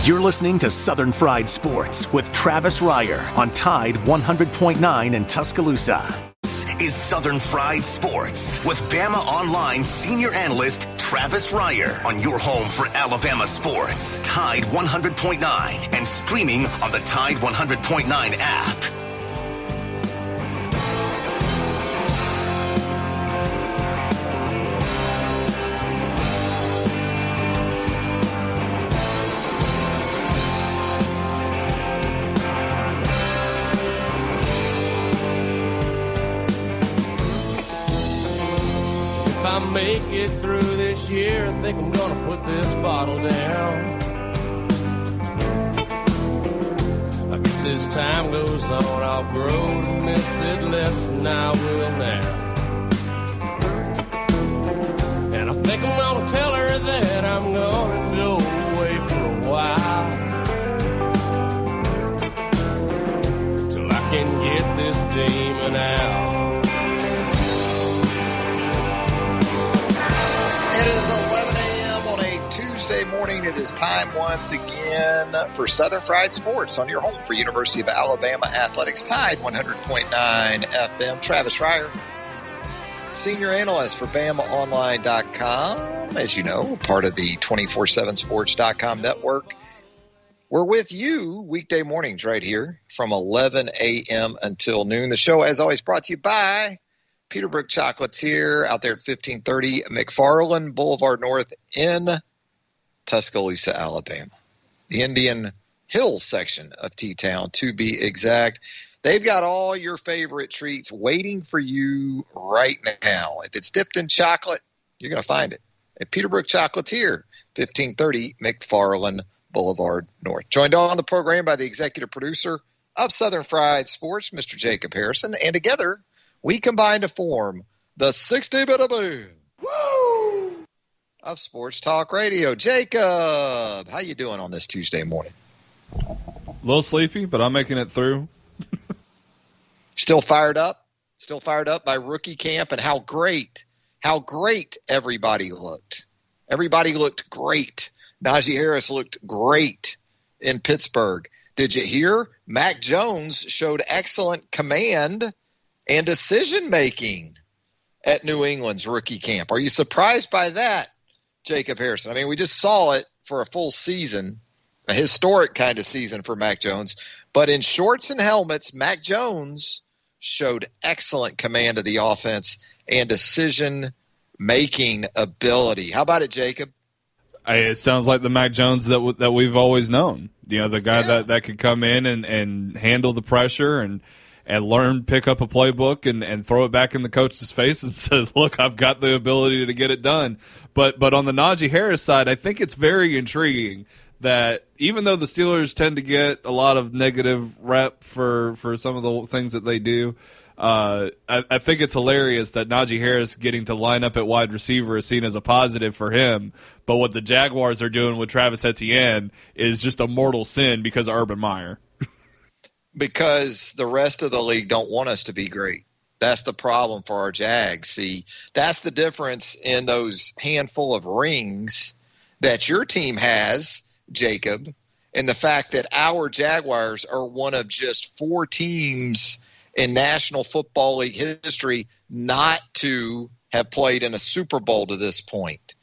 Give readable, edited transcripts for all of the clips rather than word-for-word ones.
You're listening to Southern Fried Sports with Travis Reier on Tide 100.9 in Tuscaloosa. This is Southern Fried Sports with Bama Online senior analyst Travis Reier on your home for Alabama sports. Tide 100.9 and streaming on the Tide 100.9 app. Make it through this year, I think I'm gonna put this bottle down. I guess as time goes on, I'll grow to miss it less than I will now. And I think I'm gonna tell her that I'm gonna go away for a while, till I can get this demon out. It is 11 a.m. on a Tuesday morning. It is time once again for Southern Fried Sports on your home for University of Alabama Athletics. Tide 100.9 FM. Travis Reier, senior analyst for BamaOnline.com. As you know, part of the 247sports.com network. We're with you weekday mornings right here from 11 a.m. until noon. The show, as always, brought to you by Peterbrook Chocolatier out there at 1530 McFarland Boulevard North in Tuscaloosa, Alabama. The Indian Hills section of T-Town, to be exact. They've got all your favorite treats waiting for you right now. If it's dipped in chocolate, you're going to find it at Peterbrook Chocolatier, 1530 McFarland Boulevard North. Joined on the program by the executive producer of Southern Fried Sports, Mr. Jacob Harrison, and together we combine to form the 60-bit boom of Sports Talk Radio. Jacob, how you doing on this Tuesday morning? A little sleepy, but I'm making it through. Still fired up? Still fired up by rookie camp and how great everybody looked. Everybody looked great. Najee Harris looked great in Pittsburgh. Did you hear? Mac Jones showed excellent command and decision-making at New England's rookie camp. Are you surprised by that, Jacob Harrison? I mean, we just saw it for a full season, a historic kind of season for Mac Jones. But in shorts and helmets, Mac Jones showed excellent command of the offense and decision-making ability. How about it, Jacob? It sounds like the Mac Jones that we've always known. You know, the guy that could come in and handle the pressure and pick up a playbook and throw it back in the coach's face and say, look, I've got the ability to get it done. But on the Najee Harris side, I think it's very intriguing that even though the Steelers tend to get a lot of negative rep for some of the things that they do, I think it's hilarious that Najee Harris getting to line up at wide receiver is seen as a positive for him. But what the Jaguars are doing with Travis Etienne is just a mortal sin because of Urban Meyer. Because the rest of the league don't want us to be great. That's the problem for our Jags. See, that's the difference in those handful of rings that your team has, Jacob, and the fact that our Jaguars are one of just 4 teams in National Football League history not to have played in a Super Bowl to this point.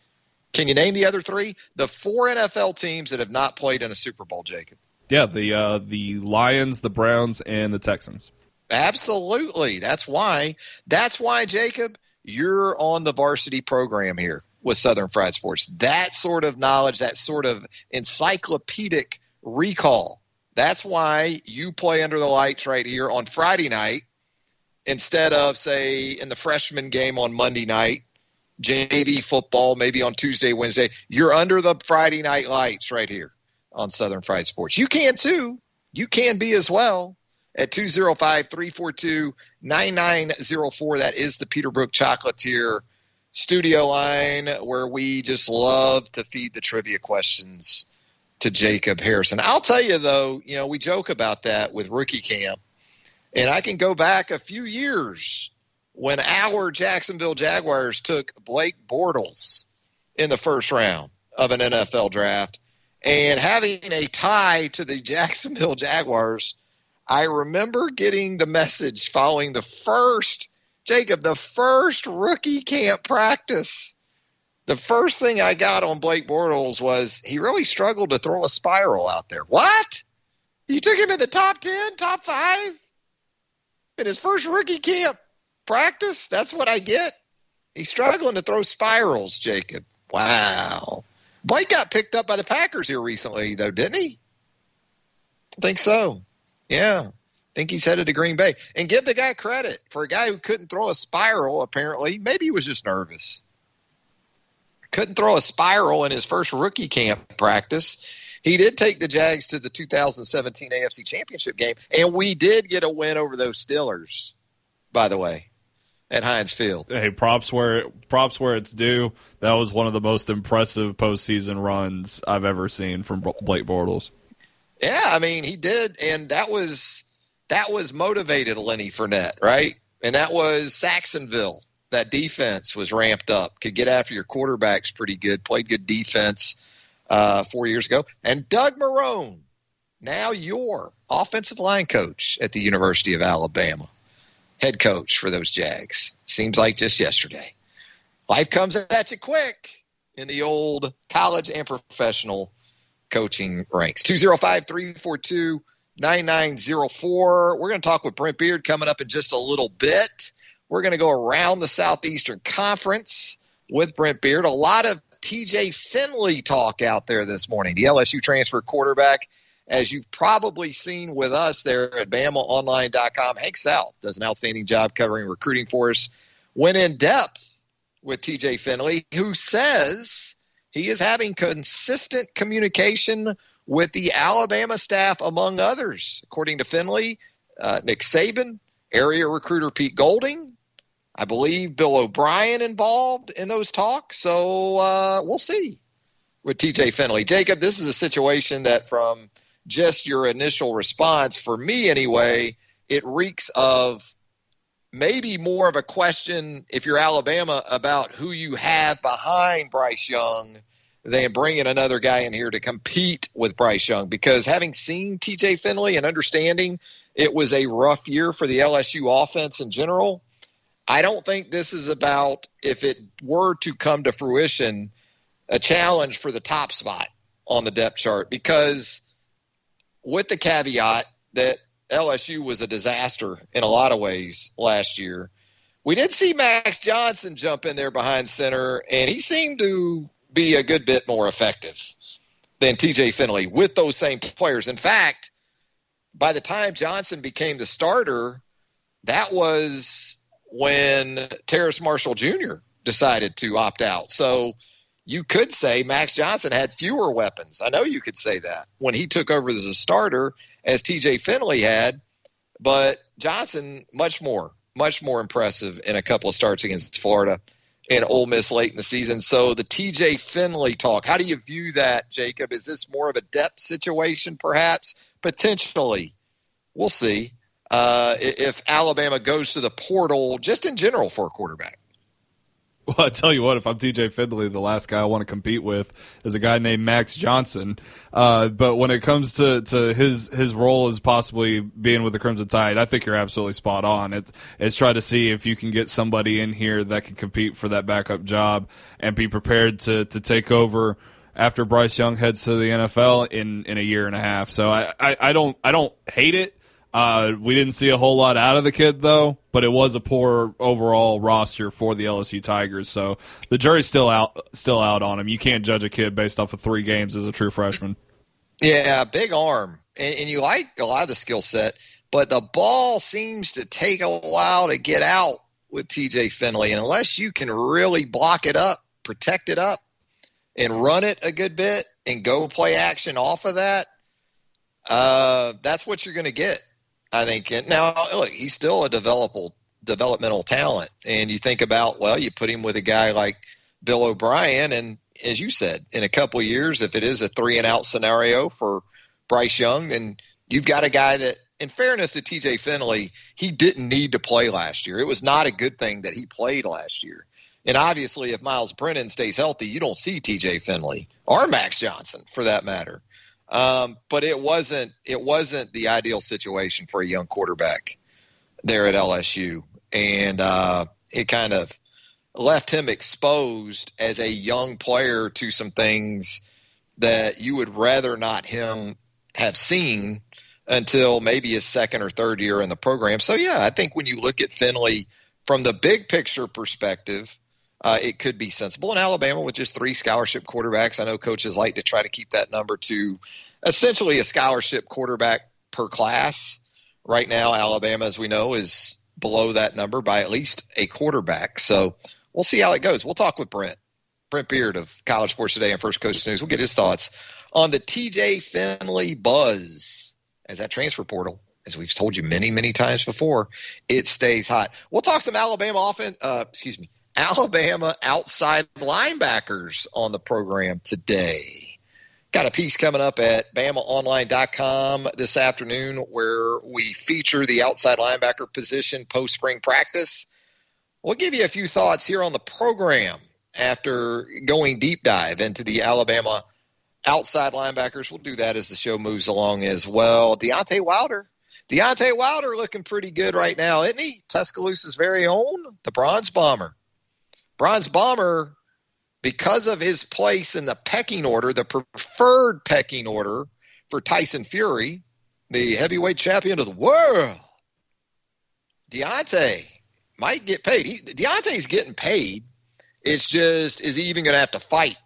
Can you name the other 3? The 4 NFL teams that have not played in a Super Bowl, Jacob. Yeah, the Lions, the Browns, and the Texans. Absolutely. That's why, Jacob, you're on the varsity program here with Southern Fried Sports. That sort of knowledge, that sort of encyclopedic recall, that's why you play under the lights right here on Friday night instead of, say, in the freshman game on Monday night, JV football maybe on Tuesday, Wednesday. You're under the Friday night lights right here on Southern Fried Sports. You can too. You can be as well at 205-342-9904. That is the Peterbrook Chocolatier studio line where we just love to feed the trivia questions to Jacob Harrison. I'll tell you, though, you know, we joke about that with rookie camp, and I can go back a few years when our Jacksonville Jaguars took Blake Bortles in the first round of an NFL draft. And having a tie to the Jacksonville Jaguars, I remember getting the message following the first rookie camp practice. The first thing I got on Blake Bortles was he really struggled to throw a spiral out there. What? You took him in the top 10, top 5? In his first rookie camp practice? That's what I get? He's struggling to throw spirals, Jacob. Wow. Blake got picked up by the Packers here recently, though, didn't he? I think so. Yeah. I think he's headed to Green Bay. And give the guy credit. For a guy who couldn't throw a spiral, apparently, maybe he was just nervous. Couldn't throw a spiral in his first rookie camp practice. He did take the Jags to the 2017 AFC Championship game, and we did get a win over those Steelers, by the way, at Heinz Field. Hey, props where it's due. That was one of the most impressive postseason runs I've ever seen from Blake Bortles. Yeah, I mean, he did, and that was motivated Lenny Fournette, right? And that was Saxonville. That defense was ramped up, could get after your quarterbacks pretty good, played good defense 4 years ago. And Doug Marrone, now your offensive line coach at the University of Alabama, head coach for those Jags. Seems like just yesterday. Life comes at you quick in the old college and professional coaching ranks. 205-342-9904. We're going to talk with Brent Beard coming up in just a little bit. We're going to go around the Southeastern Conference with Brent Beard. A lot of TJ Finley talk out there this morning, the LSU transfer quarterback. As you've probably seen with us there at BamaOnline.com, Hank South does an outstanding job covering recruiting for us. Went in depth with TJ Finley, who says he is having consistent communication with the Alabama staff, among others. According to Finley, Nick Saban, area recruiter Pete Golding, I believe Bill O'Brien involved in those talks. So we'll see with TJ Finley. Jacob, this is a situation that from just your initial response, for me anyway, it reeks of maybe more of a question, if you're Alabama, about who you have behind Bryce Young than bringing another guy in here to compete with Bryce Young. Because having seen TJ Finley and understanding it was a rough year for the LSU offense in general, I don't think this is about, if it were to come to fruition, a challenge for the top spot on the depth chart. Because with the caveat that LSU was a disaster in a lot of ways last year, we did see Max Johnson jump in there behind center, and he seemed to be a good bit more effective than TJ Finley with those same players. In fact, by the time Johnson became the starter, that was when Terrace Marshall Jr. decided to opt out. So you could say Max Johnson had fewer weapons. I know you could say that when he took over as a starter, as TJ Finley had, but Johnson much more impressive in a couple of starts against Florida and Ole Miss late in the season. So the TJ Finley talk, how do you view that, Jacob? Is this more of a depth situation perhaps? Potentially. We'll see if Alabama goes to the portal just in general for a quarterback. Well, I tell you what, if I'm TJ Finley, the last guy I want to compete with is a guy named Max Johnson. But when it comes to his role as possibly being with the Crimson Tide, I think you're absolutely spot on. It's try to see if you can get somebody in here that can compete for that backup job and be prepared to take over after Bryce Young heads to the NFL in a year and a half. So I don't hate it. We didn't see a whole lot out of the kid, though, but it was a poor overall roster for the LSU Tigers. So the jury's still out on him. You can't judge a kid based off of 3 games as a true freshman. Yeah, big arm. And you like a lot of the skill set, but the ball seems to take a while to get out with TJ Finley. And unless you can really block it up, protect it up, and run it a good bit and go play action off of that, that's what you're going to get, I think. Now, look, he's still a developmental talent. And you think about, well, you put him with a guy like Bill O'Brien, and as you said, in a couple of years, if it is a 3-and-out scenario for Bryce Young, then you've got a guy that, in fairness to TJ Finley, he didn't need to play last year. It was not a good thing that he played last year. And obviously, if Miles Brennan stays healthy, you don't see TJ Finley or Max Johnson for that matter. But it wasn't the ideal situation for a young quarterback there at LSU. And it kind of left him exposed as a young player to some things that you would rather not him have seen until maybe his second or third year in the program. So, yeah, I think when you look at Finley from the big picture perspective, it could be sensible. In Alabama, with just 3 scholarship quarterbacks, I know coaches like to try to keep that number to essentially a scholarship quarterback per class. Right now, Alabama, as we know, is below that number by at least a quarterback. So we'll see how it goes. We'll talk with Brent Beard of College Sports Today and First Coast News. We'll get his thoughts on the TJ Finley buzz as that transfer portal, as we've told you many, many times before, it stays hot. We'll talk some Alabama outside linebackers on the program today. Got a piece coming up at BamaOnline.com this afternoon where we feature the outside linebacker position post-spring practice. We'll give you a few thoughts here on the program after going deep dive into the Alabama outside linebackers. We'll do that as the show moves along as well. Deontay Wilder looking pretty good right now, isn't he? Tuscaloosa's very own, the Bronze Bomber. Bronze Bomber, because of his place in the pecking order, the preferred pecking order for Tyson Fury, the heavyweight champion of the world, Deontay might get paid. Deontay's getting paid. It's just, is he even going to have to fight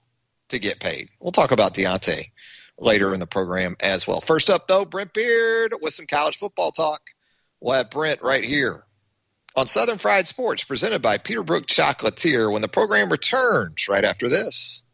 to get paid? We'll talk about Deontay later in the program as well. First up, though, Brent Beard with some college football talk. We'll have Brent right here on Southern Fried Sports, presented by Peterbrook Chocolatier, when the program returns right after this.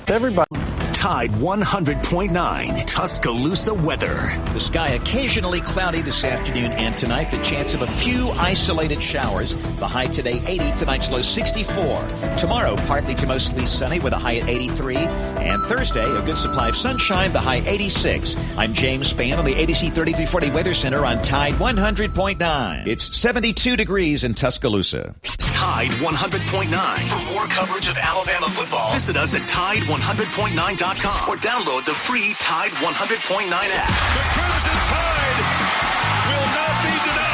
Everybody. Tide 100.9 Tuscaloosa weather. The sky occasionally cloudy this afternoon and tonight. The chance of a few isolated showers. The high today 80, tonight's low 64. Tomorrow partly to mostly sunny with a high at 83. And Thursday a good supply of sunshine, the high 86. I'm James Spann on the ABC 3340 Weather Center on Tide 100.9. It's 72 degrees in Tuscaloosa. Tide 100.9. For more coverage of Alabama football, visit us at Tide100.9.com or download the free Tide 100.9 app. The Crimson Tide will not be denied.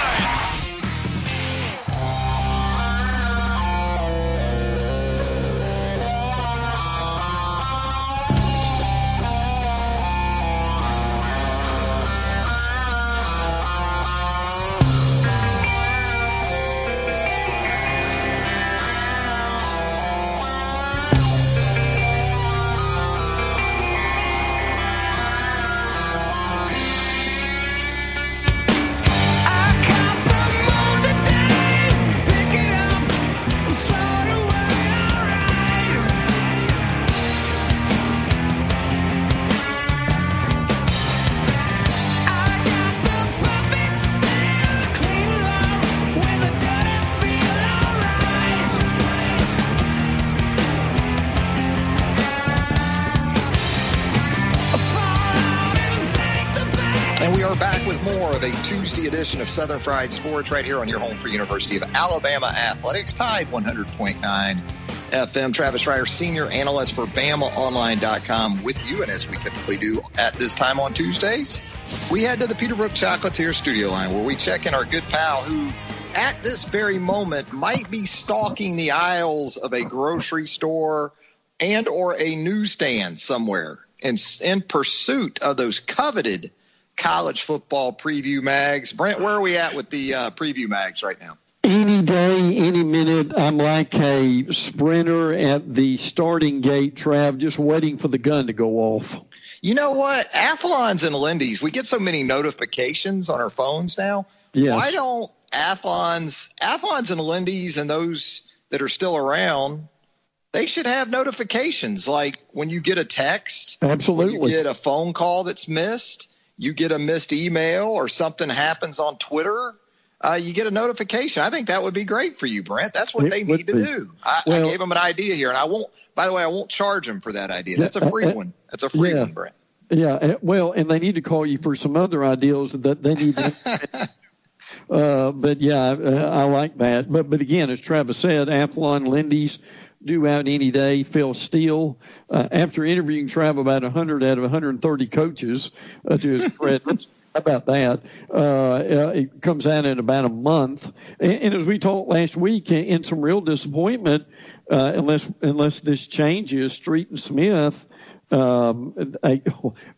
Tuesday edition of Southern Fried Sports right here on your home for University of Alabama Athletics. Tide 100.9 FM. Travis Reier, senior analyst for BamaOnline.com with you. And as we typically do at this time on Tuesdays, we head to the Peterbrook Chocolatier studio line where we check in our good pal who at this very moment might be stalking the aisles of a grocery store and or a newsstand somewhere in pursuit of those coveted college football preview mags. Brent, where are we at with the preview mags right now? Any day, any minute, I'm like a sprinter at the starting gate, Trav, just waiting for the gun to go off. You know what? Athlons and Lindy's, we get so many notifications on our phones now. Yes. Why don't Athlons and Lindy's and those that are still around, they should have notifications like when you get a text. Absolutely. When you get a phone call that's missed. You get a missed email or something happens on Twitter, you get a notification. I think that would be great for you, Brent. That's what they need to do. I gave them an idea here, and I won't charge them for that idea. That's a free one. That's a free one, Brent. Yeah, well, and they need to call you for some other ideas that they need to But yeah, I like that. But again, as Travis said, Athlon, Lindy's due out any day. Phil Steele, after interviewing Trav about 100 out of 130 coaches, to his credit. How about that? It comes out in about a month. And as we talked last week, in some real disappointment, unless this changes, Street and Smith,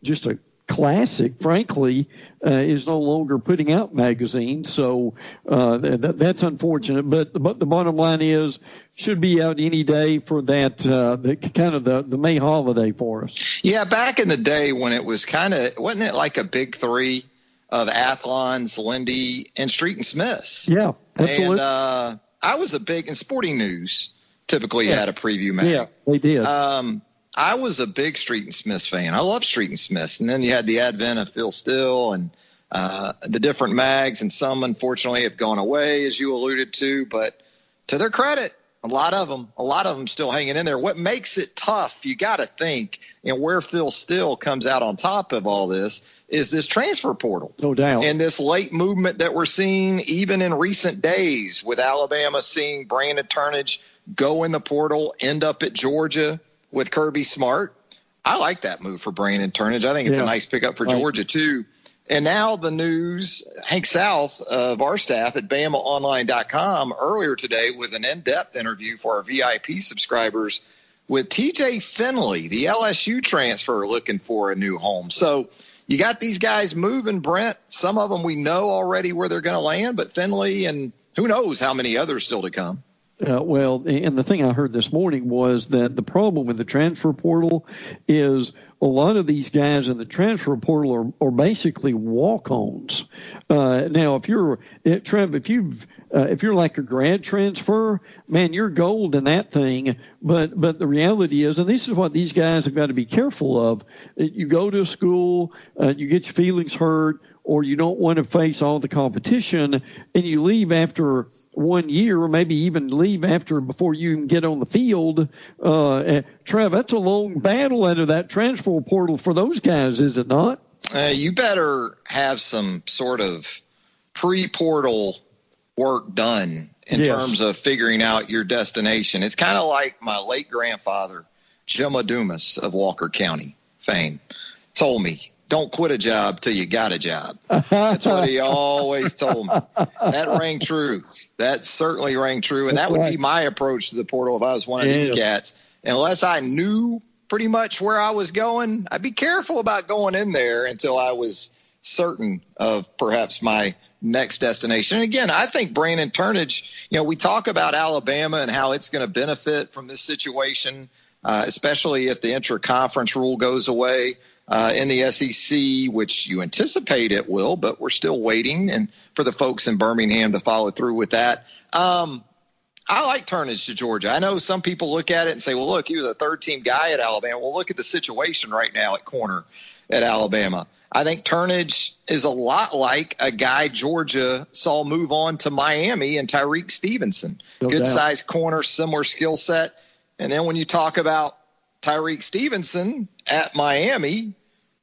just a classic, frankly, is no longer putting out magazines. So that's unfortunate. But the bottom line is, should be out any day for that the May holiday for us. Yeah, back in the day when it was wasn't it like a big three of Athlons, Lindy, and Street and Smiths? Yeah, absolutely. And I was a big, and Sporting News typically had a preview mag. Yeah, they did. I was a big Street and Smiths fan. I love Street and Smiths. And then you had the advent of Phil Steele and the different mags, and some unfortunately have gone away, as you alluded to. But to their credit, a lot of them still hanging in there. What makes it tough, you got to think, and where Phil Steele comes out on top of all this, is this transfer portal. No doubt. And this late movement that we're seeing even in recent days, with Alabama seeing Brandon Turnage go in the portal, end up at Georgia with Kirby Smart. I like that move for Brandon Turnage. I think it's a nice pickup for Georgia too. And now the news, Hank South of our staff at BamaOnline.com earlier today with an in-depth interview for our VIP subscribers with TJ Finley, the LSU transfer, looking for a new home. So you got these guys moving, Brent. Some of them we know already where they're going to land, but Finley and who knows how many others still to come. Well, and the thing I heard this morning was that the problem with the transfer portal is a lot of these guys in the transfer portal are basically walk-ons. Now, if you're like a grad transfer, man, you're gold in that thing. But the reality is, and this is what these guys have got to be careful of, you go to a school, you get your feelings hurt, or you don't want to face all the competition, and you leave after 1 year, or maybe even leave before you can get on the field. Trev, that's a long battle out of that transfer portal for those guys, is it not? You better have some sort of pre-portal work done in terms of figuring out your destination. It's kind of like my late grandfather, Jim Adumas of Walker County fame, told me, don't quit a job till you got a job. That's what he always told me. That rang true. That certainly rang true. And that would be my approach to the portal if I was one of these cats. Unless I knew pretty much where I was going, I'd be careful about going in there until I was certain of perhaps my next destination. And again, I think Brandon Turnage, we talk about Alabama and how it's going to benefit from this situation, especially if the intra-conference rule goes away. In the SEC, which you anticipate it will, but we're still waiting, and for the folks in Birmingham to follow through with that. I like Turnage to Georgia. I know some people look at it and say, well, look, he was a third-team guy at Alabama. Well, look at the situation right now at corner at Alabama. I think Turnage is a lot like a guy Georgia saw move on to Miami and Tyreek Stevenson. Good-sized corner, similar skill set. And then when you talk about Tyreek Stevenson at Miami,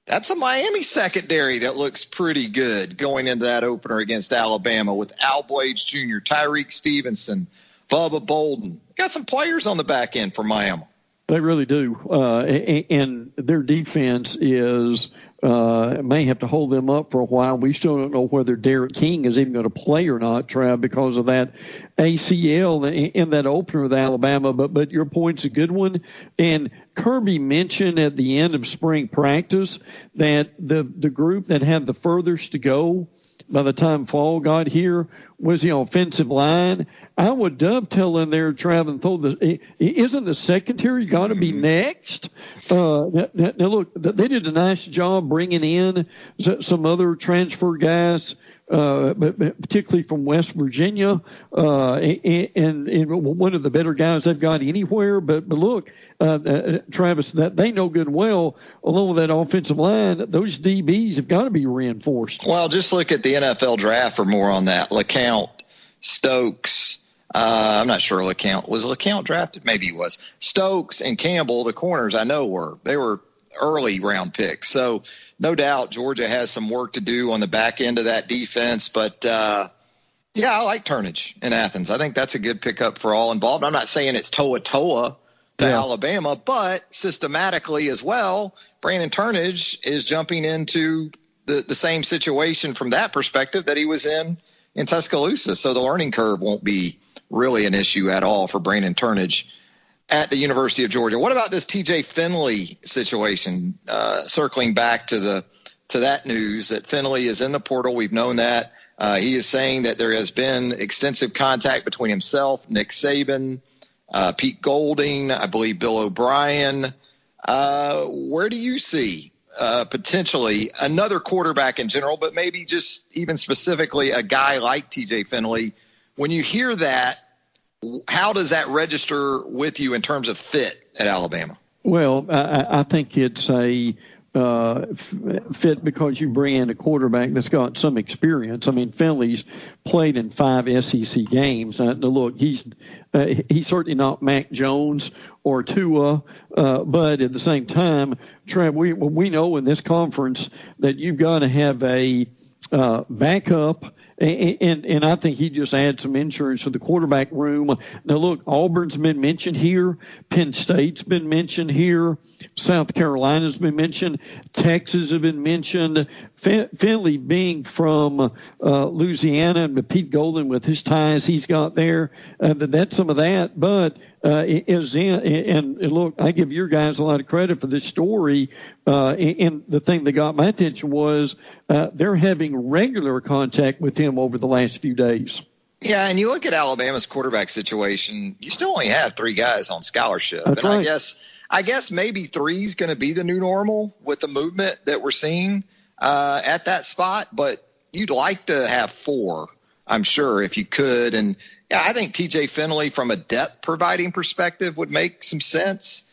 that's a Miami secondary that looks pretty good going into that opener against Alabama with Al Blades Jr., Tyreek Stevenson, Bubba Bolden. Got some players on the back end for Miami. They really do. And their defense may have to hold them up for a while. We still don't know whether Derek King is even going to play or not, Trav, because of that ACL in that opener with Alabama. But your point's a good one. And Kirby mentioned at the end of spring practice that the group that had the furthest to go by the time fall got here was the offensive line. I would dovetail in there, Trav, and throw isn't the secondary got to be next? Now, look, they did a nice job bringing in some other transfer guys, but particularly from West Virginia, and one of the better guys they've got anywhere. But look, Travis, that they know good and well, along with that offensive line, those DBs have got to be reinforced. Well, just look at the NFL draft for more on that. LeCount, Stokes. I'm not sure LeCount. Was LeCount drafted? Maybe he was. Stokes and Campbell, the corners, I know they were early round picks. So no doubt Georgia has some work to do on the back end of that defense. But Yeah, I like Turnage in Athens. I think that's a good pickup for all involved. I'm not saying it's Toa to Alabama, but systematically as well, Brandon Turnage is jumping into the same situation from that perspective that he was in Tuscaloosa. So the learning curve won't be really an issue at all for Brandon Turnage at the University of Georgia. What about this TJ Finley situation? Circling back to that news that Finley is in the portal. We've known that. He is saying that there has been extensive contact between himself, Nick Saban, Pete Golding, I believe Bill O'Brien. Where do you see potentially another quarterback in general, but maybe just even specifically a guy like TJ Finley? When you hear that, how does that register with you in terms of fit at Alabama? Well, I think it's a fit because you bring in a quarterback that's got some experience. I mean, Finley's played in 5 SEC games. Look, he's certainly not Mac Jones or Tua, but at the same time, Trev, we know in this conference that you've got to have a backup. And I think he just adds some insurance to the quarterback room. Now, look, Auburn's been mentioned here. Penn State's been mentioned here. South Carolina's been mentioned. Texas has been mentioned. Finley being from Louisiana and Pete Golding with his ties he's got there, that's some of that. But and look, I give your guys a lot of credit for this story. And the thing that got my attention was they're having regular contact with him over the last few days. Yeah, and you look at Alabama's quarterback situation, you still only have 3 guys on scholarship. That's and right. I guess maybe 3 is going to be the new normal with the movement that we're seeing at that spot. But you'd like to have 4, I'm sure, if you could. And yeah, I think TJ Finley from a depth providing perspective would make some sense.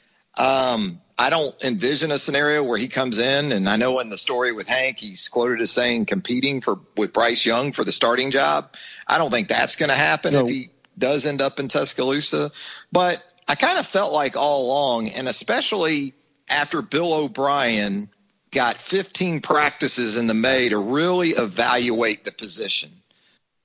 I don't envision a scenario where he comes in, and I know in the story with Hank, he's quoted as saying competing with Bryce Young for the starting job. I don't think that's going to happen if he does end up in Tuscaloosa. But I kind of felt like all along, and especially after Bill O'Brien got 15 practices in the May to really evaluate the position.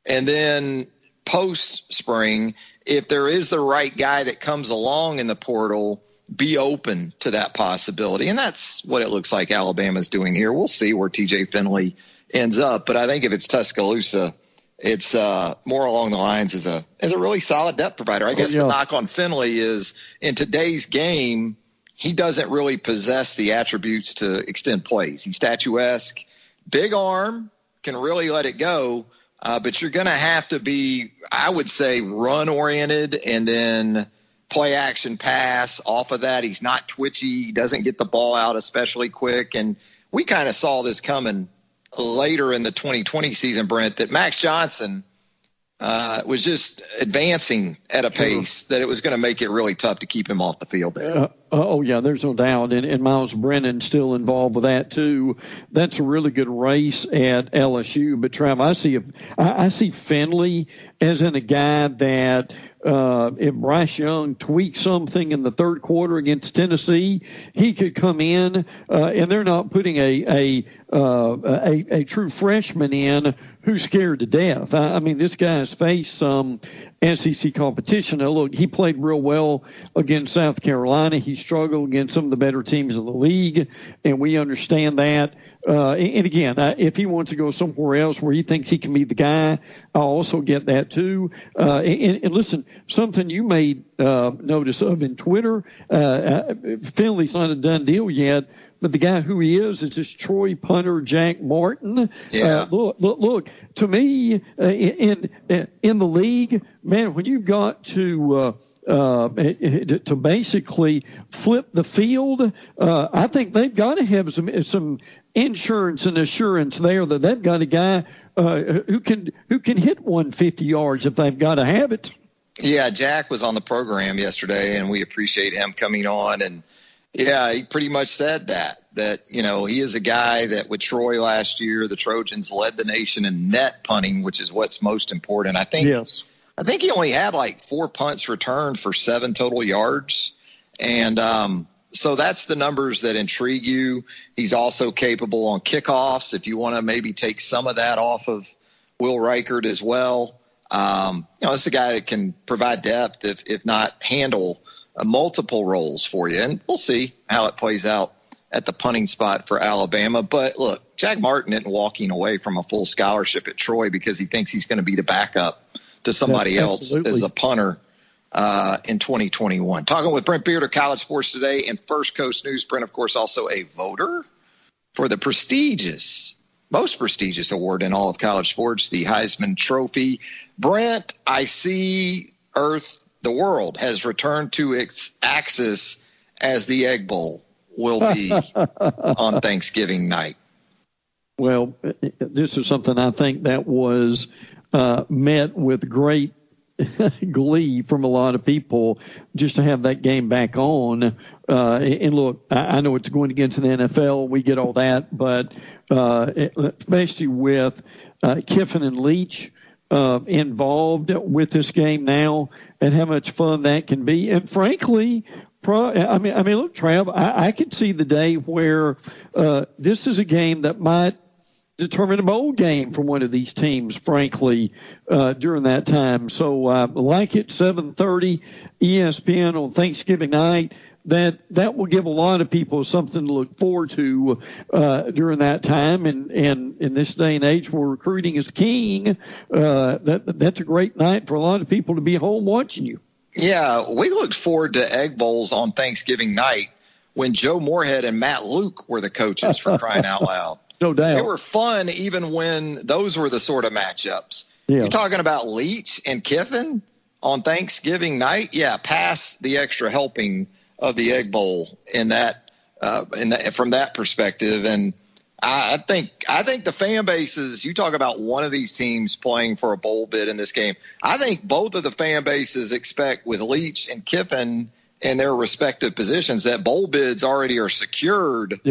And then post-spring, if there is the right guy that comes along in the portal, be open to that possibility. And that's what it looks like Alabama's doing here. We'll see where TJ Finley ends up. But I think if it's Tuscaloosa, it's more along the lines as a really solid depth provider. I guess the knock on Finley is in today's game, he doesn't really possess the attributes to extend plays. He's statuesque, big arm, can really let it go. But you're going to have to be, I would say, run-oriented and then play action pass off of that. He's not twitchy. He doesn't get the ball out especially quick. And we kind of saw this coming later in the 2020 season, Brent, that Max Johnson was just advancing at a pace that it was going to make it really tough to keep him off the field there. There's no doubt. And Miles Brennan still involved with that, too. That's a really good race at LSU. But, Trav, I see Finley as in a guy that if Bryce Young tweaks something in the third quarter against Tennessee, he could come in, and they're not putting a true freshman in who's scared to death. I mean, this guy's faced some SEC competition. Now, look, he played real well against South Carolina. He struggled against some of the better teams in the league, and we understand that. And again, if he wants to go somewhere else where he thinks he can be the guy, I'll also get that too. And listen, something you made notice of in Twitter, Finley's not a done deal yet, but the guy who he is this Troy punter, Jack Martin. Yeah. Look, to me, in the league, man, when you've got to basically flip the field, I think they've got to have some insurance and assurance there that they've got a guy who can hit 150 yards if they've got to have it. Yeah, Jack was on the program yesterday, and we appreciate him coming on. And yeah, he pretty much said that he is a guy that with Troy last year, the Trojans led the nation in net punting, which is what's most important. I think he only had like 4 punts returned for 7 total yards. And so that's the numbers that intrigue you. He's also capable on kickoffs if you want to maybe take some of that off of Will Reichert as well. It's a guy that can provide depth, if not handle multiple roles for you. And we'll see how it plays out at the punting spot for Alabama. But look, Jack Martin isn't walking away from a full scholarship at Troy because he thinks he's going to be the backup to somebody else as a punter in 2021. Talking with Brent Beard of College Sports Today and First Coast News. Brent, of course, also a voter for the most prestigious award in all of college sports, the Heisman Trophy. Brent, I see the world has returned to its axis as the Egg Bowl will be on Thanksgiving night. Well, this is something I think that was met with great glee from a lot of people just to have that game back on. And look, I know it's going against the NFL. We get all that. But especially with Kiffin and Leach involved with this game now and how much fun that can be. And frankly, look, Trav, I could see the day where this is a game that might determine a bowl game for one of these teams, frankly, during that time. So like it, 7:30 ESPN on Thanksgiving night, that will give a lot of people something to look forward to during that time. And in this day and age where recruiting is king, that's a great night for a lot of people to be home watching you. Yeah, we looked forward to Egg Bowls on Thanksgiving night when Joe Moorhead and Matt Luke were the coaches, for crying out loud. No doubt. They were fun even when those were the sort of matchups. Yeah. You're talking about Leach and Kiffin on Thanksgiving night? Yeah, pass the extra helping of the Egg Bowl from that perspective. And I think the fan bases, you talk about one of these teams playing for a bowl bid in this game. I think both of the fan bases expect with Leach and Kiffin in their respective positions that bowl bids already are secured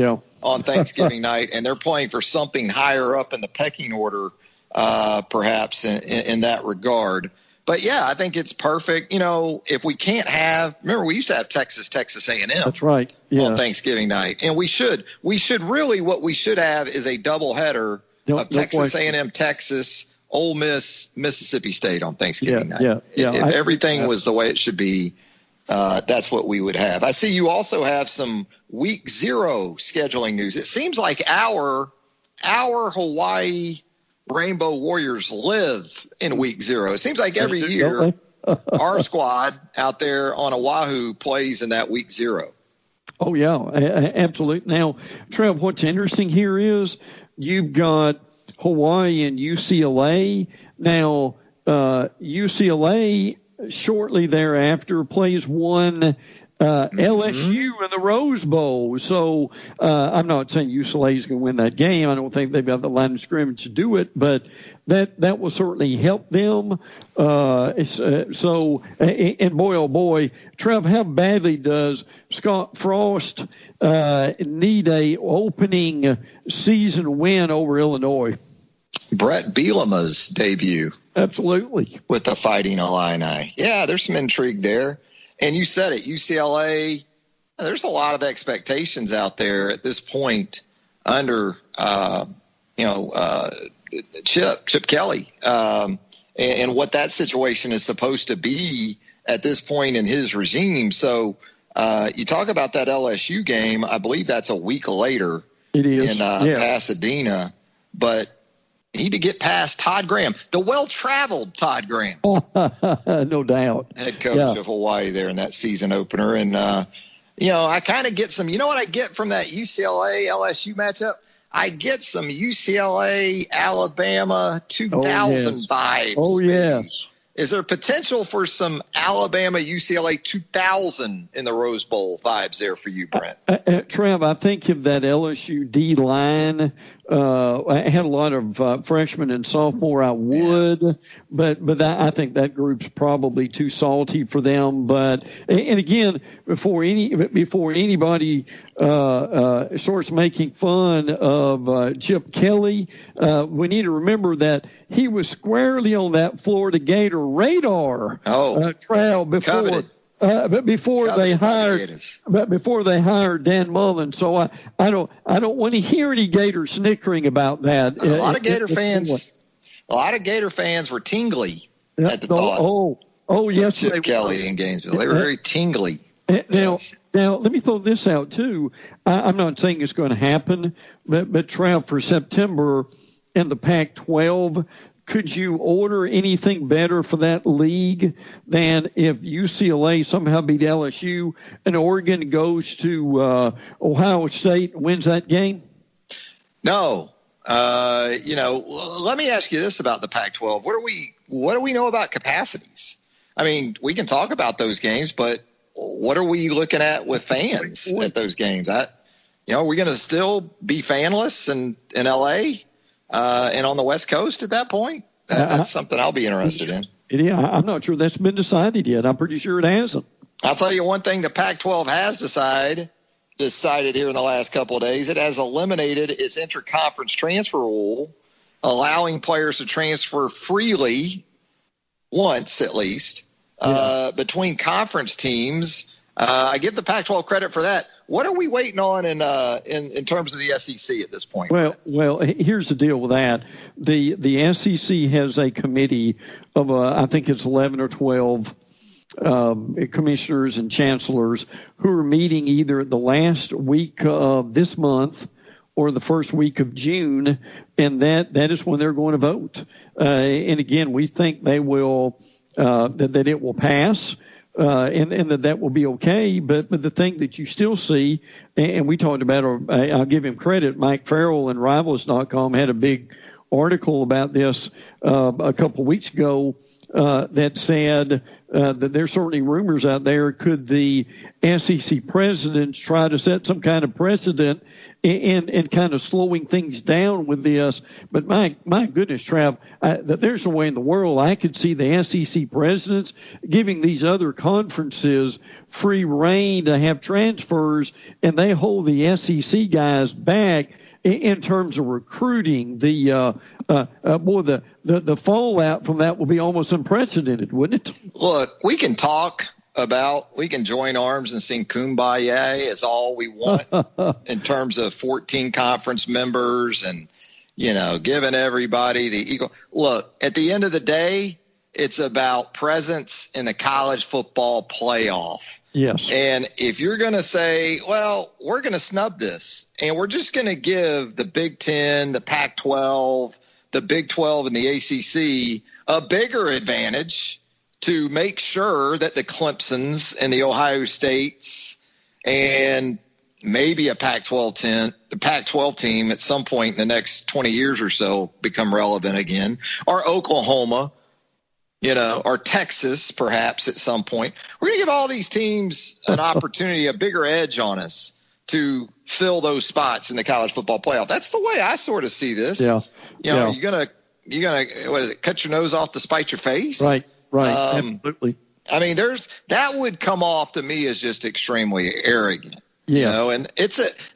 on Thanksgiving night, and they're playing for something higher up in the pecking order, perhaps in that regard. But yeah, I think it's perfect. If we can't remember we used to have Texas A&M. That's right. Yeah. On Thanksgiving night, and we should really what we should have is a doubleheader of Texas A&M, Texas, Ole Miss, Mississippi State on Thanksgiving night. Yeah. If everything was the way it should be, that's what we would have. I see you also have some week 0 scheduling news. It seems like our Hawaii Rainbow Warriors live in week 0. It seems like every year our squad out there on Oahu plays in that week 0. Oh, yeah, absolutely. Now, Trev, what's interesting here is you've got Hawaii and UCLA. Now, UCLA shortly thereafter plays one LSU in the Rose Bowl. So I'm not saying UCLA is going to win that game. I don't think they've got the line of scrimmage to do it, but that will certainly help them. So, and boy, oh boy, Trev, how badly does Scott Frost need a opening season win over Illinois? Brett Bielema's debut. Absolutely. With the Fighting Illini. Yeah, there's some intrigue there. And you said it, UCLA, there's a lot of expectations out there at this point under, Chip Kelly, and what that situation is supposed to be at this point in his regime. So you talk about that LSU game. I believe that's a week later. It is. In Pasadena. But you need to get past Todd Graham, the well-traveled Todd Graham. No doubt. Head coach of Hawaii there in that season opener. And, I kind of get some – you know what I get from that UCLA-LSU matchup? I get some UCLA-Alabama 2000 vibes. Oh, yes. Is there potential for some Alabama-UCLA 2000 in the Rose Bowl vibes there for you, Brent? Trev, I think of that LSU D-line. I had a lot of freshmen and sophomore. I would, but I think that group's probably too salty for them. But and again, before anybody starts making fun of Chip Kelly, we need to remember that he was squarely on that Florida Gator radar trail before. But before they hired Dan Mullen, so I don't want to hear any Gator snickering about that. A lot of Gator fans were tingly at the thought. Yes, Chip Kelly in Gainesville. They were very tingly. Now, let me throw this out, too. I'm not saying it's going to happen, but Trav, for September in the Pac-12, could you order anything better for that league than if UCLA somehow beat LSU and Oregon goes to Ohio State and wins that game? No. Let me ask you this about the Pac-12. What do we know about capacities? I mean, we can talk about those games, but what are we looking at with fans at those games? Are we going to still be fanless in LA and on the West Coast at that point? That's something I'll be interested in. Yeah, I'm not sure that's been decided yet. I'm pretty sure it hasn't. I'll tell you one thing the Pac-12 has decided here in the last couple of days. It has eliminated its interconference transfer rule, allowing players to transfer freely once at least between conference teams. I give the Pac-12 credit for that. What are we waiting on in terms of the SEC at this point? Well, here's the deal with that. The SEC has a committee of I think it's 11 or 12 commissioners and chancellors who are meeting either the last week of this month or the first week of June, and that is when they're going to vote. And again, we think they will that it will pass. And that will be okay. But the thing that you still see, and we talked about, I'll give him credit, Mike Farrell and Rivals.com had a big article about this a couple of weeks ago that said that there's certainly rumors out there. Could the SEC presidents try to set some kind of precedent and kind of slowing things down with this? But my goodness, Trav, that there's no way in the world I could see the SEC presidents giving these other conferences free reign to have transfers, and they hold the SEC guys back in terms of recruiting. The fallout from that will be almost unprecedented, wouldn't it? Look, we can join arms and sing Kumbaya is all we want in terms of 14 conference members and, giving everybody the equal. Look, at the end of the day, it's about presence in the college football playoff. Yes. And if you're going to say, well, we're going to snub this and we're just going to give the Big Ten, the Pac-12, the Big 12 and the ACC a bigger advantage to make sure that the Clemsons and the Ohio States and maybe a Pac-12 team at some point in the next 20 years or so become relevant again, or Oklahoma, or Texas perhaps at some point. We're going to give all these teams an opportunity, a bigger edge on us to fill those spots in the college football playoff. That's the way I sort of see this. Yeah. You're gonna what is it? Cut your nose off to spite your face. Right. Absolutely. I mean, that would come off to me as just extremely arrogant. Yeah. And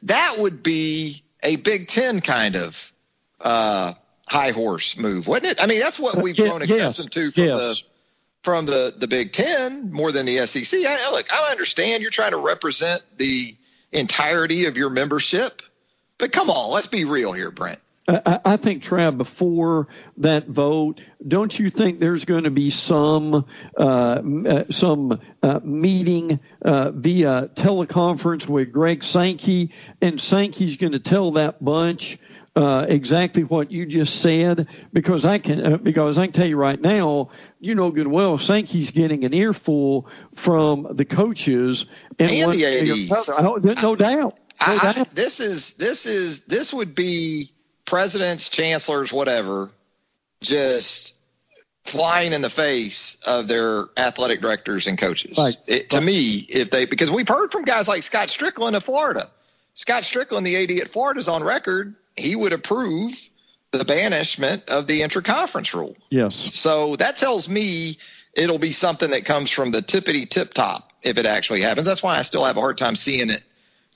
that would be a Big Ten kind of high horse move, wouldn't it? I mean, that's what we've grown accustomed to from the Big Ten more than the SEC. I understand you're trying to represent the entirety of your membership, but come on, let's be real here, Brent. I think, Trav, before that vote, don't you think there's going to be some meeting via teleconference with Greg Sankey, and Sankey's going to tell that bunch exactly what you just said? Because I can tell you right now, good well, Sankey's getting an earful from the coaches and the ADs. No doubt. This would be presidents, chancellors, whatever, just flying in the face of their athletic directors and coaches. To me, because we've heard from guys like Scott Strickland of Florida. Scott Strickland, the AD at Florida, is on record. He would approve the banishment of the interconference rule. Yes. So that tells me it'll be something that comes from the tippity tip top if it actually happens. That's why I still have a hard time seeing it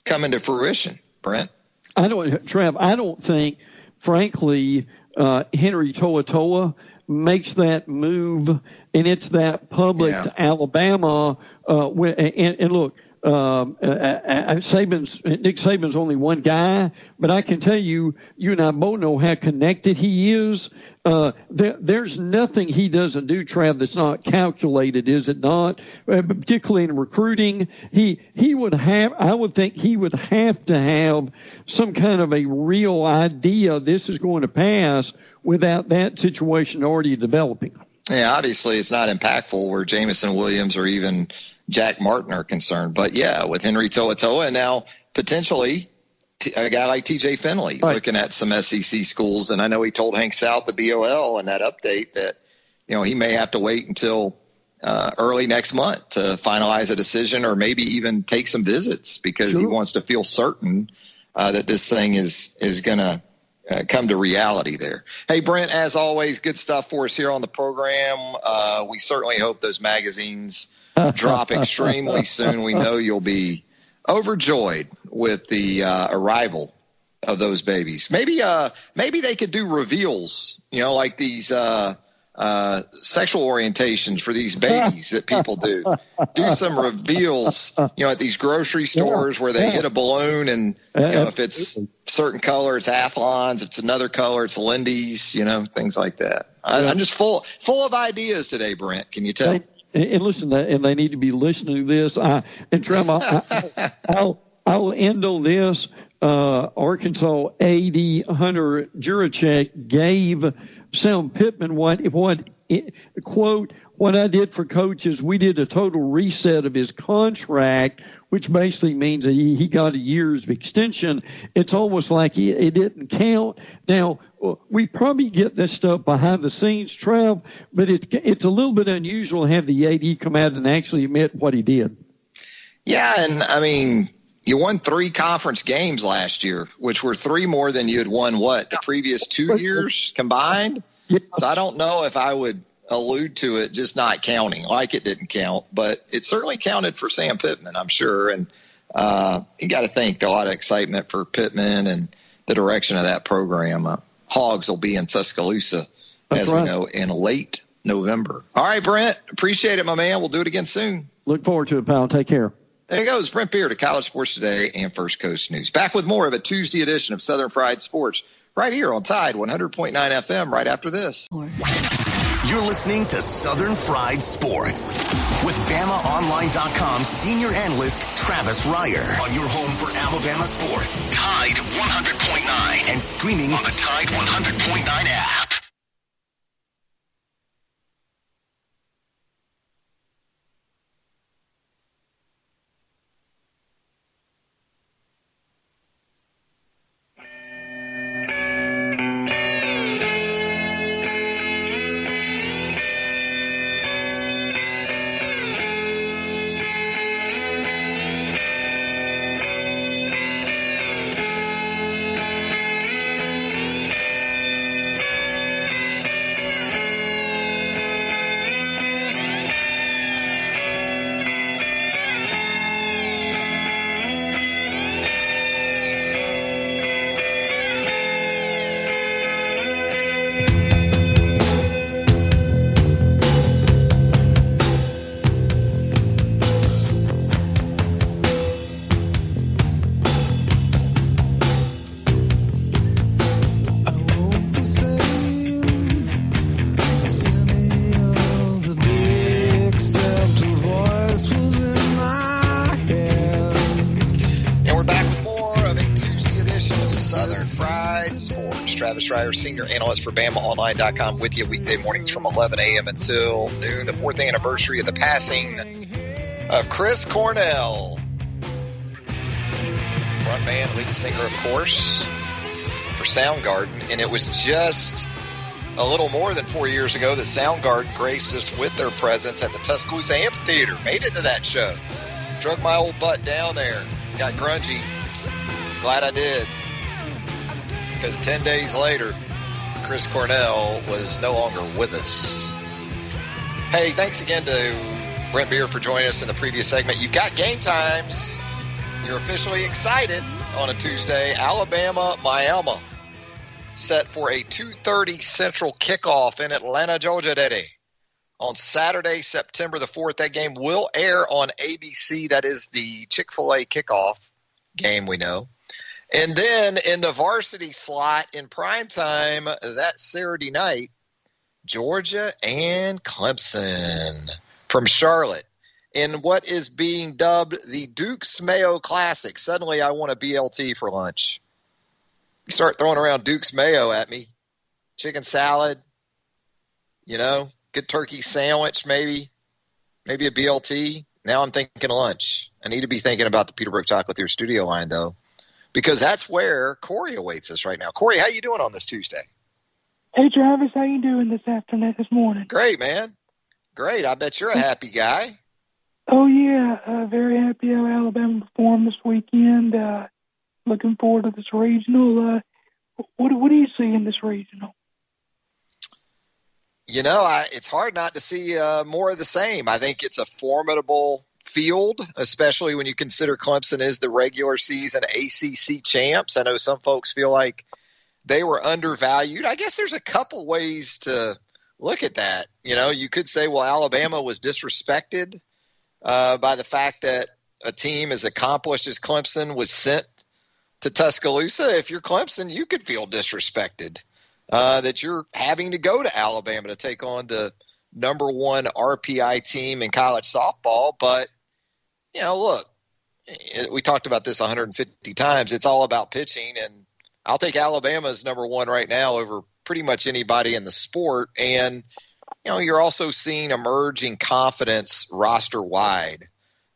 come into fruition, Brent. Trav, I don't think, frankly, Henry To'oTo'o makes that move, and it's that public to Alabama. And look, Nick Saban's only one guy, but I can tell you, you and I both know how connected he is. There's nothing he doesn't do, Trav, that's not calculated, is it not? Particularly in recruiting, I would think he would have to have some kind of a real idea this is going to pass without that situation already developing. Yeah, obviously it's not impactful where Jamison Williams or even Jack Martin are concerned. But, yeah, with Henry To'oTo'o and now potentially a guy like TJ Finley looking at some SEC schools. And I know he told Hank South, the BOL, in that update that, he may have to wait until early next month to finalize a decision or maybe even take some visits because he wants to feel certain that this thing is going to come to reality there. Hey, Brent, as always, good stuff for us here on the program. We certainly hope those magazines drop extremely soon. We know you'll be overjoyed with the arrival of those babies. Maybe they could do reveals, like these sexual orientations for these babies that people do. Do some reveals, at these grocery stores where they hit a balloon and, if it's a certain color, it's Athlons. If it's another color, it's Lindy's, things like that. I'm just full of ideas today, Brent. Can you tell? And listen, and they need to be listening to this. And Trev, I'll end on this. Arkansas AD Hunter Juracek gave Sam Pittman what I did for coaches. We did a total reset of his contract, which basically means that he got a year's extension. It's almost like it didn't count. Now, we probably get this stuff behind the scenes, Trav, but it's a little bit unusual to have the AD come out and actually admit what he did. Yeah, and I mean, you won 3 conference games last year, which were 3 more than you had won, the previous 2 years combined? Yes. So I don't know if I would allude to it just not counting, like it didn't count, but it certainly counted for Sam Pittman, I'm sure. And you got to think a lot of excitement for Pittman and the direction of that program. Hogs will be in Tuscaloosa, we know, in late November. All right, Brent, appreciate it, my man. We'll do it again soon. Look forward to it, pal. Take care. There goes Brent Beard of College Sports Today and First Coast News. Back with more of a Tuesday edition of Southern Fried Sports right here on Tide 100.9 FM right after this. You're listening to Southern Fried Sports with BamaOnline.com senior analyst Travis Reier on your home for Alabama sports. Tide 100.9 and streaming on the Tide 100.9 app. Schreier, senior analyst for BamaOnline.com, with you weekday mornings from 11 a.m. until noon. The 4th anniversary of the passing of Chris Cornell, frontman, lead singer, of course, for Soundgarden. And it was just a little more than 4 years ago that Soundgarden graced us with their presence at the Tuscaloosa Amphitheater. Made it to that show. Drug my old butt down there. Got grungy. Glad I did. Because 10 days later, Chris Cornell was no longer with us. Hey, thanks again to Brent Beard for joining us in the previous segment. You got game times. You're officially excited on a Tuesday. Alabama, Miami, set for a 2:30 Central kickoff in Atlanta, Georgia today on Saturday, September the 4th. That game will air on ABC. That is the Chick-fil-A kickoff game, we know. And then in the varsity slot in primetime that Saturday night, Georgia and Clemson from Charlotte in what is being dubbed the Duke's Mayo Classic. Suddenly I want a BLT for lunch. You start throwing around Duke's Mayo at me. Chicken salad, good turkey sandwich maybe a BLT. Now I'm thinking lunch. I need to be thinking about the Peterbrook Chocolatier studio line, though, because that's where Corey awaits us right now. Corey, how you doing on this Tuesday? Hey, Travis, how you doing this morning? Great, man. Great. I bet you're a happy guy. Oh, yeah. Very happy how Alabama performed this weekend. Looking forward to this regional. What do you see in this regional? It's hard not to see more of the same. I think it's a formidable field, especially when you consider Clemson is the regular season ACC champs. I know some folks feel like they were undervalued. I guess there's a couple ways to look at that. You could say, well, Alabama was disrespected by the fact that a team as accomplished as Clemson was sent to Tuscaloosa. If you're Clemson, you could feel disrespected that you're having to go to Alabama to take on the number one RPI team in college softball. But, look, we talked about this 150 times. It's all about pitching, and I'll take Alabama as number one right now over pretty much anybody in the sport. And, you're also seeing emerging confidence roster-wide.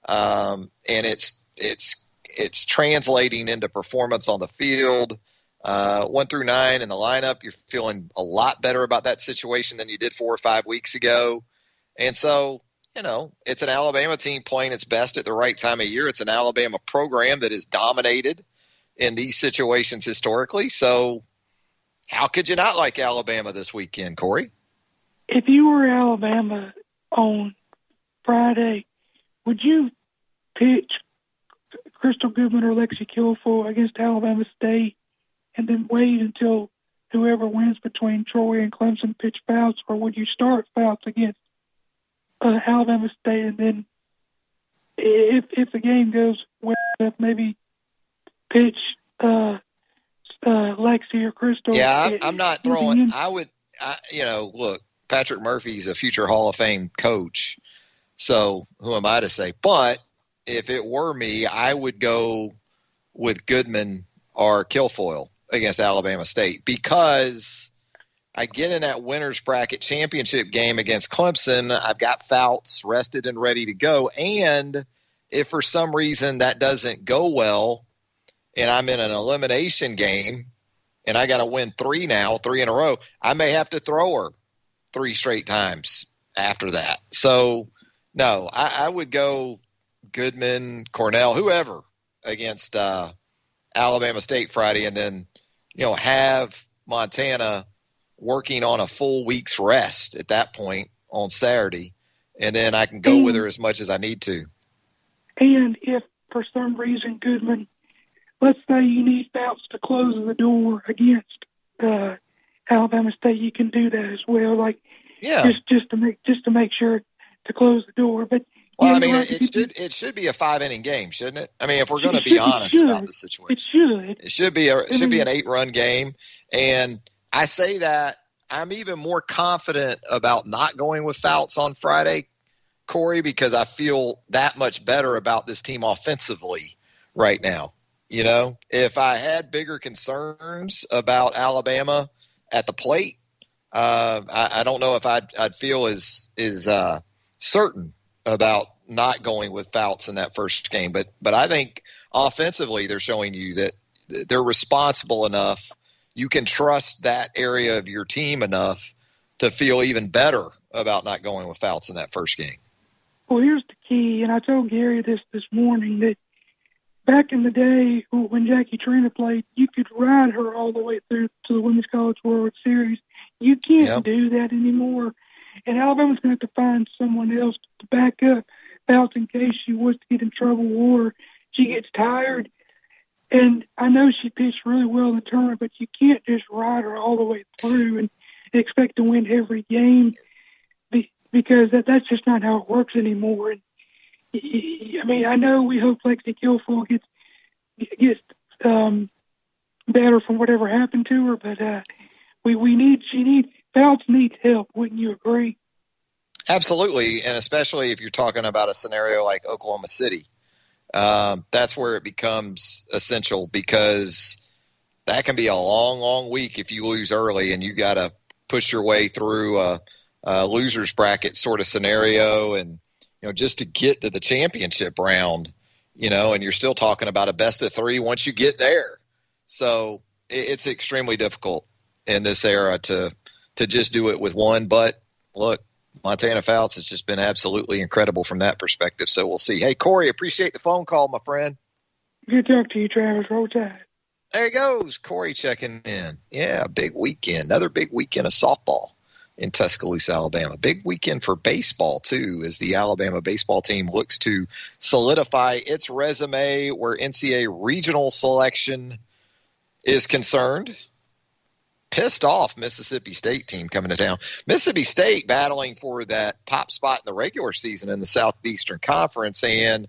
And it's translating into performance on the field. 1 through 9 in the lineup, you're feeling a lot better about that situation than you did 4 or 5 weeks ago. And so, it's an Alabama team playing its best at the right time of year. It's an Alabama program that is dominated in these situations historically. So how could you not like Alabama this weekend, Corey? If you were Alabama on Friday, would you pitch Crystal Goodman or Lexi Kilfoyle against Alabama State and then wait until whoever wins between Troy and Clemson pitch Fouts, or would you start Fouts against Alabama State and then if the game goes well, maybe pitch Lexi or Crystal? Yeah, I'm not throwing – look, Patrick Murphy's a future Hall of Fame coach, so who am I to say? But if it were me, I would go with Goodman or Kilfoyle against Alabama State, because I get in that winner's bracket championship game against Clemson. I've got Fouts rested and ready to go. And if for some reason that doesn't go well and I'm in an elimination game and I got to win 3 in a row, I may have to throw her 3 straight times after that. So, no, I would go Goodman, Cornell, whoever against Alabama State Friday, and then, have Montana working on a full week's rest at that point on Saturday, and then I can go with her as much as I need to. And if for some reason Goodman, let's say you need Fouts to close the door against Alabama State, you can do that as well. Like, just to make sure to close the door. But well, I mean, it should be a 5-inning game, shouldn't it? I mean, if we're going to be honest about the situation, it should be an 8-run game. And I say that I'm even more confident about not going with Fouts on Friday, Corey, because I feel that much better about this team offensively right now. If I had bigger concerns about Alabama at the plate, I don't know if I'd feel as certain about not going with Fouts in that first game. But I think offensively they're showing you that they're responsible enough. You can trust that area of your team enough to feel even better about not going with Fouts in that first game. Well, here's the key, and I told Gary this morning, that back in the day when Jackie Trina played, you could ride her all the way through to the Women's College World Series. You can't do that anymore. And Alabama's going to have to find someone else to back up Fouts in case she was to get in trouble or she gets tired. And I know she pitched really well in the tournament, but you can't just ride her all the way through and expect to win every game. because that's just not how it works anymore. And I mean, I know we hope Lexi Kilfoyle gets better from whatever happened to her, but Fouts needs help. Wouldn't you agree? Absolutely, and especially if you're talking about a scenario like Oklahoma City. That's where it becomes essential, because that can be a long, long week if you lose early and you got to push your way through a loser's bracket sort of scenario, and just to get to the championship round, and you're still talking about a best of three once you get there. So it's extremely difficult in this era to just do it with one. But look, Montana Fouts has just been absolutely incredible from that perspective. So we'll see. Hey, Corey, appreciate the phone call, my friend. Good talk to you, Travis. Roll Tide. There he goes, Corey checking in. Yeah, big weekend. Another big weekend of softball in Tuscaloosa, Alabama. Big weekend for baseball, too, as the Alabama baseball team looks to solidify its resume where NCAA regional selection is concerned. Pissed off Mississippi State team coming to town. Mississippi State battling for that top spot in the regular season in the Southeastern Conference. And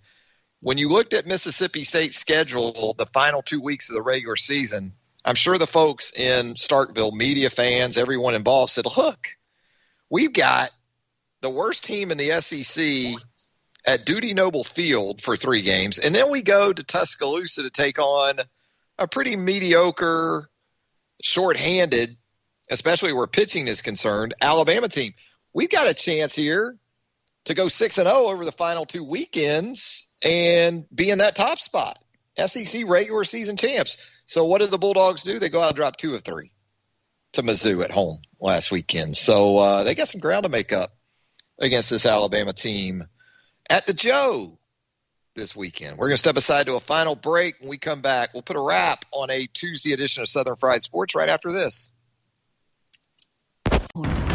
when you looked at Mississippi State's schedule, the final 2 weeks of the regular season, I'm sure the folks in Starkville, media fans, everyone involved said, look, we've got the worst team in the SEC at Duty Noble Field for 3 games. And then we go to Tuscaloosa to take on a pretty mediocre, shorthanded, especially where pitching is concerned, Alabama team. We've got a chance here to go 6-0 over the final 2 weekends and be in that top spot. SEC regular season champs. So what did the Bulldogs do? They go out and drop 2 of 3 to Mizzou at home last weekend. So they got some ground to make up against this Alabama team at the Joe this weekend. We're going to step aside to a final break. When we come back, we'll put a wrap on a Tuesday edition of Southern Fried Sports right after this.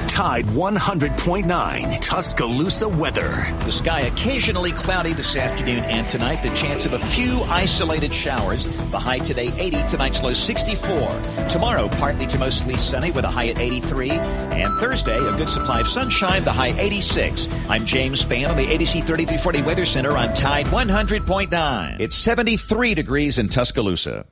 Tide 100.9 Tuscaloosa weather. The sky occasionally cloudy this afternoon and tonight. The chance of a few isolated showers. The high today 80, tonight's low 64. Tomorrow partly to mostly sunny with a high at 83. And Thursday a good supply of sunshine, the high 86. I'm James Spann on the ABC 3340 Weather Center on Tide 100.9. It's 73 degrees in Tuscaloosa.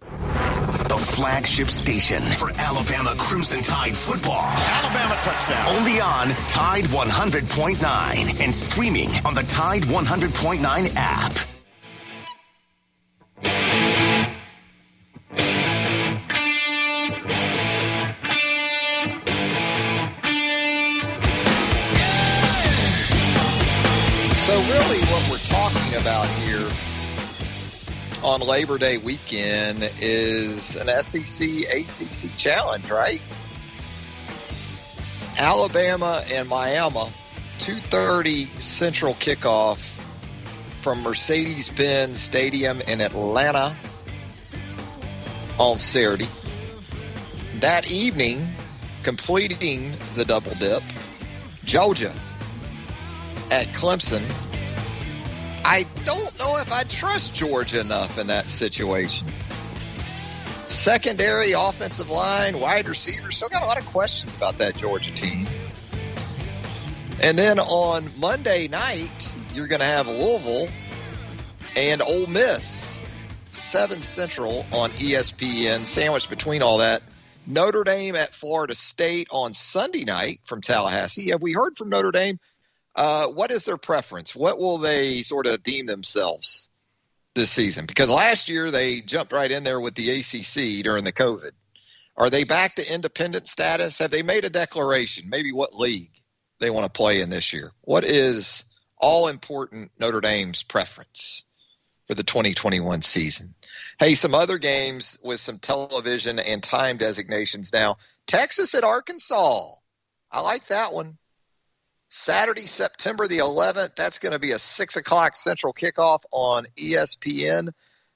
The flagship station for Alabama Crimson Tide football. Alabama touchdown. Only on Tide 100.9 and streaming on the Tide 100.9 app. So really what we're talking about here on Labor Day weekend is an SEC-ACC challenge, right? Alabama and Miami, 2:30 Central kickoff from Mercedes-Benz Stadium in Atlanta on Saturday. That evening, completing the double dip, Georgia at Clemson. I don't know if I trust Georgia enough in that situation. Secondary, offensive line, wide receivers. Still got a lot of questions about that Georgia team. And then on Monday night, you're going to have Louisville and Ole Miss, 7 Central on ESPN. Sandwiched between all that, Notre Dame at Florida State on Sunday night from Tallahassee. Have we heard from Notre Dame? What is their preference? What will they sort of deem themselves this season? Because last year they jumped right in there with the ACC during the COVID. Are they back to independent status? Have they made a declaration? Maybe what league they want to play in this year? What is all-important Notre Dame's preference for the 2021 season? Hey, some other games with some television and time designations now. Texas at Arkansas. I like that one. Saturday, September the 11th, that's going to be a 6 o'clock Central kickoff on ESPN.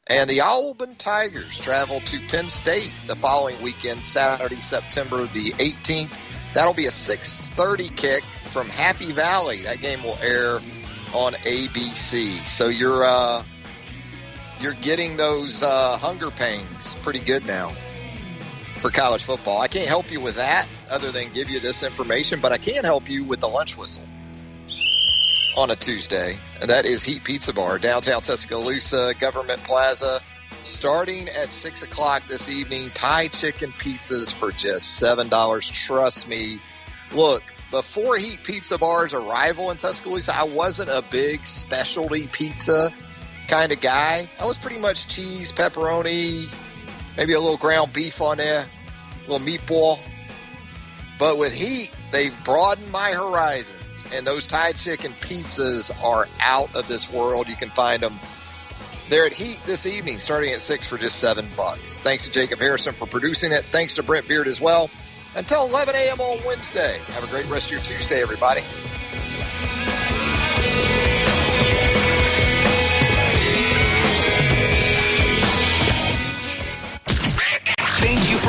And the Auburn Tigers travel to Penn State the following weekend, Saturday, September the 18th. That'll be a 6:30 kick from Happy Valley. That game will air on ABC. So you're getting those hunger pangs pretty good now for college football. I can't help you with that other than give you this information, but I can help you with the lunch whistle. on a Tuesday, and that is Heat Pizza Bar, downtown Tuscaloosa, Government Plaza. Starting at 6 o'clock this evening, Thai chicken pizzas for just $7. Trust me. Look, before Heat Pizza Bar's arrival in Tuscaloosa, I wasn't a big specialty pizza kind of guy. I was pretty much cheese, pepperoni, maybe a little ground beef on there, a little meatball. But with Heat, they've broadened my horizons, and those Thai chicken pizzas are out of this world. You can find them there at Heat this evening, starting at 6 for just $7. Thanks to Jacob Harrison for producing it. Thanks to Brent Beard as well. Until 11 a.m. on Wednesday. Have a great rest of your Tuesday, everybody.